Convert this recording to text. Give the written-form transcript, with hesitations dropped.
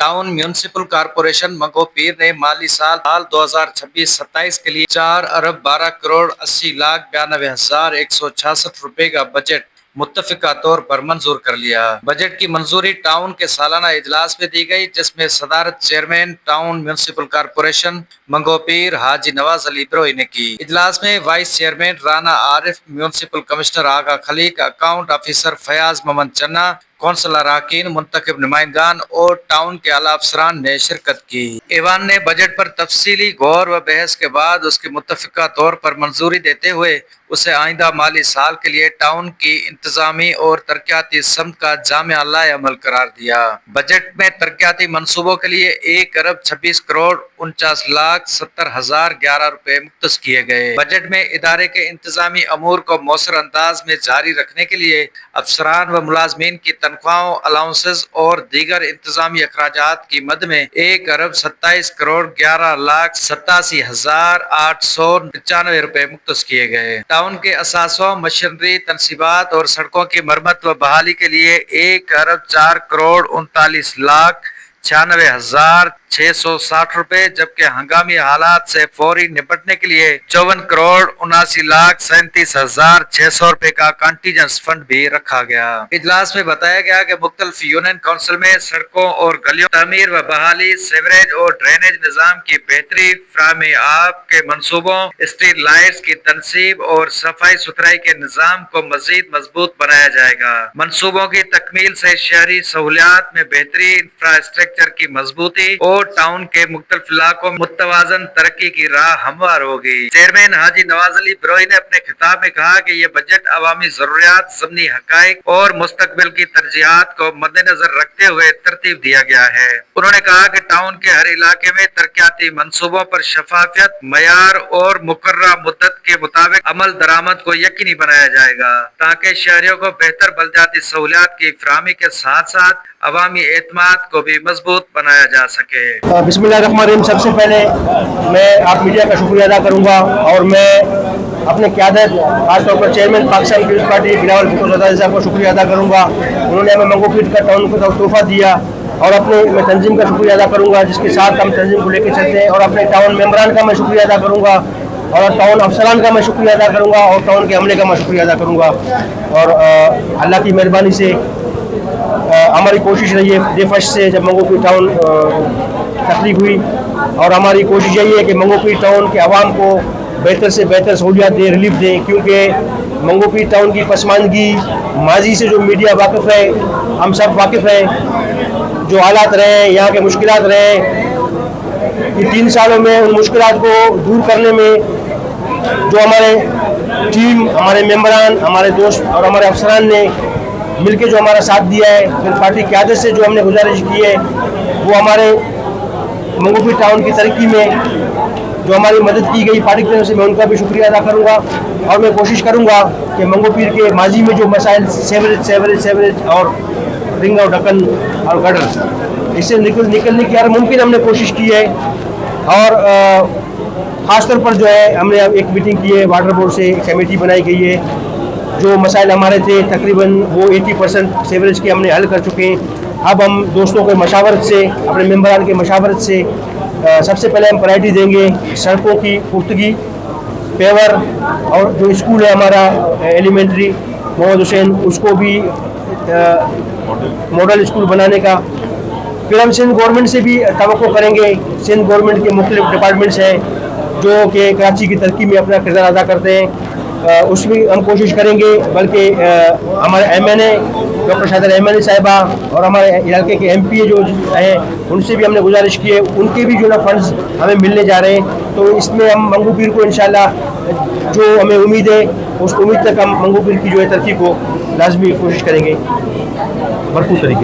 Town municipal corporation Manghopir ने माली साल 2026-27 के लिए 4,12,80,92,166 रुपए का बजट मुत्तफिका तौर पर मंजूर कर लिया। बजट की मंजूरी टाउन के सालाना इजलास में दी गई, जिसमें सदारत chairman town municipal corporation Manghopir Haji Nawaz Ali Biroi ने की। इजलास में vice chairman Rana Arif, municipal commissioner Agha Khaliq, account officer Fayaz Mohammad Channa, councillor अराकीन, मुंतखब नुमाइंदान और टाउन के आला अफसरान ने शिरकत की। ऐवान ने बजट पर तफसीली गौर व बहस के बाद उसकी मुत्तफिका तौर पर मंजूरी देते हुए उसे आइंदा माली साल के लिए टाउन की इंतजामी और तरक्याती समत का जामिया लाएअमल करार दिया। बजट में तरक्याती मनसूबों के लिए 1,26,49,70,011 रुपए मुख्तस किए गए। बजट में इदारे के इंतजामी अमूर को मौसर अंदाज में जारी रखने के लिए अफसरान व मुलाजमीन की तनख्वाहों, अलाउंसेस और दीगर इंतजामी अखराजात की मद में 1,27,11,87,895 रुपए मुख्तस किए गए। टाउन के असासों, मशीनरी, तनसीबात और सड़कों की मरम्मत व बहाली के लिए 1,04,39,96,660 रुपए, जबकि हंगामी हालात से फौरी निपटने के लिए 54,79,37,600 रुपए का कंटीजेंस फंड भी रखा गया। इजलास में बताया गया कि मुख्तलिफ यूनियन काउंसिल में सड़कों और गलियों तामीर व बहाली, सीवरेज और ड्रेनेज निजाम की बेहतरी, फ्राहमी आब के मंसूबों, स्ट्रीट लाइट्स की तनसीब और सफाई सुथराई के निजाम को मजीद मजबूत बनाया जाएगा। मंसूबों की तकमील से शहरी सहूलियात में बेहतरी, इंफ्रास्ट्रक्चर की मजबूती और टाउन के मुख्तलिफ इलाकों में मुतवाजन तरक्की की राह हमवार होगी। चेयरमैन हाजी नवाज अली बिरोई ने अपने खिताब में कहा कि यह बजट अवामी जरूरियात, ज़मीनी हकाइक और मुस्तकबिल की तरजीहात को मद्देनजर रखते हुए तरतीब दिया गया है। उन्होंने कहा कि टाउन के हर इलाके में तरक्याती मंसूबों पर शफाफियत, मयार और मुकर्रर मुद्दत के मुताबिक अमल दरामद को यकीनी बनाया जाएगा, ताकि शहरियों को बेहतर बलदियाती सहूलियात की फराहमी के साथ साथ अवामी एतमाद को भी मजबूत बनाया जा सके। बिस्मिल्लाहिर्रहमानिर्रहीम। सबसे पहले मैं आप मीडिया का शुक्रिया अदा करूंगा और मैं अपने क़यादत खासतौर पर चेयरमैन पाकिस्तान पीपल्स पार्टी बिलावल भुट्टो ज़रदारी साहब को शुक्रिया अदा करूंगा। उन्होंने हमें मंगोपीर का टाउन को तोहफा दिया और अपने मैं तंजीम का शुक्रिया अदा करूंगा जिसके साथ हम तंजीम को लेकर चलते हैं, और अपने टाउन मेंबरान का मैं शुक्रिया अदा करूंगा और टाउन अफसरान का मैं शुक्रिया अदा करूंगा और टाउन के अमले का मैं शुक्रिया अदा करूंगा। और अल्लाह की मेहरबानी से हमारी कोशिश रही है डे फर्स्ट से जब मंगोपीर टाउन तख्लीक हुई, और हमारी कोशिश यही है कि मंगोपीर टाउन के अवाम को बेहतर से बेहतर सहूलियात दें, रिलीफ दें, क्योंकि मंगोपीर टाउन की पसमानदगी माजी से जो मीडिया वाकिफ़ है, हम सब वाकिफ़ हैं, जो हालात रहे, यहाँ के मुश्किलात रहे, कि 3 सालों में उन मुश्किलात को दूर करने में जो हमारे टीम, हमारे मेंबरान, हमारे दोस्त और हमारे अफसरान ने मिलके जो हमारा साथ दिया है, फिर पार्टी क़यादत से जो हमने गुजारिश की है, वो हमारे मंगोपीर टाउन की तरक्की में जो हमारी मदद की गई पार्टी की तरफ से, मैं उनका भी शुक्रिया अदा करूंगा। और मैं कोशिश करूंगा कि मंगोपीर के माजी में जो मसाइल सेवरेज और रिंग और ढक्कन और गटर, इससे निकलने की हर मुमकिन हमने कोशिश की है। और ख़ासतौर पर जो है हमने एक मीटिंग की है, वाटर बोर्ड से कमेटी बनाई गई है, जो मसाइल हमारे थे तकरीबन वो 80% सेवरेज के हमने हल कर चुके हैं। अब हम दोस्तों के मशावरत से, अपने मेंबरान के मशावरत से सबसे पहले हम प्रायोरिटी देंगे सड़कों की पुख्तगी, पेवर, और जो स्कूल है हमारा एलिमेंट्री मोहम्मद हुसैन, उसको भी मॉडल स्कूल बनाने का। फिर हम सिंध गवर्नमेंट से भी तवक्को करेंगे। सिंध गवर्नमेंट के मुख्तलिफ डिपार्टमेंट्स हैं जो कि कराची की तरक्की में अपना किरदार अदा करते हैं, उसमें हम कोशिश करेंगे। बल्कि हमारे MNA डॉक्टर शाहिदा रहमानी साहिबा और हमारे इलाके के MP जो हैं, उनसे भी हमने गुजारिश की है, उनके भी जो ना फंड्स हमें मिलने जा रहे हैं। तो इसमें हम मंगोपीर को इंशाल्लाह जो हमें उम्मीद है, उस उम्मीद तक हम मंगोपीर की जो है तरक्की को लाजमी कोशिश करेंगे भरपूर तरीके से।